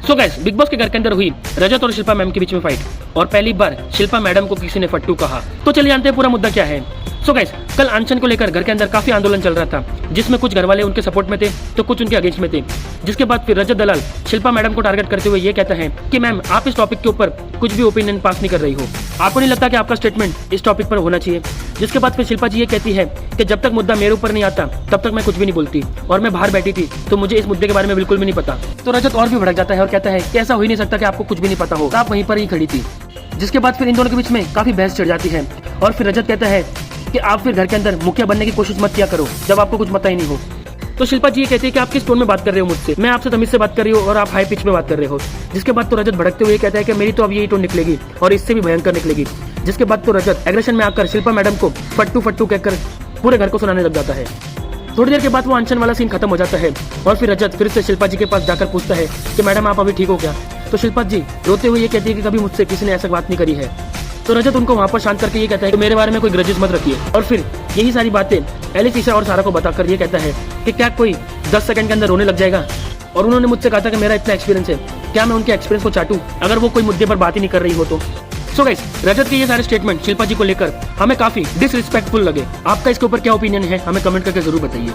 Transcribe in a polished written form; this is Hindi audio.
सो गाइस, बिग बॉस के घर के अंदर हुई रजत और शिल्पा मैम के बीच में फाइट और पहली बार शिल्पा मैडम को किसी ने फट्टू कहा। तो चलिए जानते हैं पूरा मुद्दा क्या है। सो गाइस, कल अनशन को लेकर घर के अंदर काफी आंदोलन चल रहा था, जिसमें कुछ घर वाले उनके सपोर्ट में थे तो कुछ उनके अगेंस्ट में थे। जिसके बाद फिर रजत दलाल शिल्पा मैडम को टारगेट करते हुए ये कहता है कि मैम आप इस टॉपिक के ऊपर कुछ भी ओपिनियन पास नहीं कर रही हो, आपको नहीं लगता कि आपका स्टेटमेंट इस टॉपिक पर होना चाहिए। जिसके बाद फिर शिल्पा जी ये कहती है कि जब तक मुद्दा मेरे ऊपर नहीं आता तब तक मैं कुछ भी नहीं बोलती और मैं बाहर बैठी थी तो मुझे इस मुद्दे के बारे में बिल्कुल भी नहीं पता। तो रजत और भी भड़क जाता है और कहता है कि ऐसा हो ही नहीं सकता कि आपको कुछ भी नहीं पता हो, आप वहीं पर ही खड़ी थी। जिसके बाद फिर इन दोनों के बीच में काफी बहस चढ़ जाती है और फिर रजत कहता है कि आप फिर घर के अंदर मुखिया बनने की कोशिश मत किया करो जब आपको कुछ पता ही नहीं हो। तो शिल्पा जी ये कहती है कि आप किस टोन में बात कर रहे हो मुझसे, मैं आपसे तमीज से बात कर रही हूँ और आप हाई पिच में बात कर रहे हो। जिसके बाद तो रजत भड़कते हुए कहता है कि मेरी तो अब यही टोन निकलेगी और इससे भी भयंकर निकलेगी। जिसके बाद तो रजत एग्रेशन में आकर शिल्पा मैडम को फट्टू फट्टू कहकर पूरे घर को सुनाने लग जाता है। थोड़ी देर के बाद वो अनशन वाला सीन खत्म हो जाता है और फिर रजत फिर से शिल्पा जी के पास जाकर पूछता है कि मैडम आप अभी ठीक हो क्या। तो शिल्पा जी रोते हुए ये कहती है कि कभी मुझसे किसी ने ऐसा बात नहीं करी है। तो रजत उनको वहां पर शांत करके ये कहता है कि मेरे बारे में कोई ग्रजेस मत रखिए और फिर यही सारी बातें एलिफिशा और सारा को बताकर ये कहता है कि क्या कोई 10 सेकंड के अंदर रोने लग जाएगा। और उन्होंने मुझसे कहा था कि मेरा इतना एक्सपीरियंस है, क्या मैं उनके एक्सपीरियंस को चाटूं अगर वो कोई मुद्दे पर बात ही नहीं कर रही हो तो। सो गाइस, रजत के ये सारे स्टेटमेंट शिल्पा जी को लेकर हमें काफी डिसरिस्पेक्टफुल लगे। आपका इसके ऊपर क्या ओपिनियन है हमें कमेंट करके जरूर बताइए।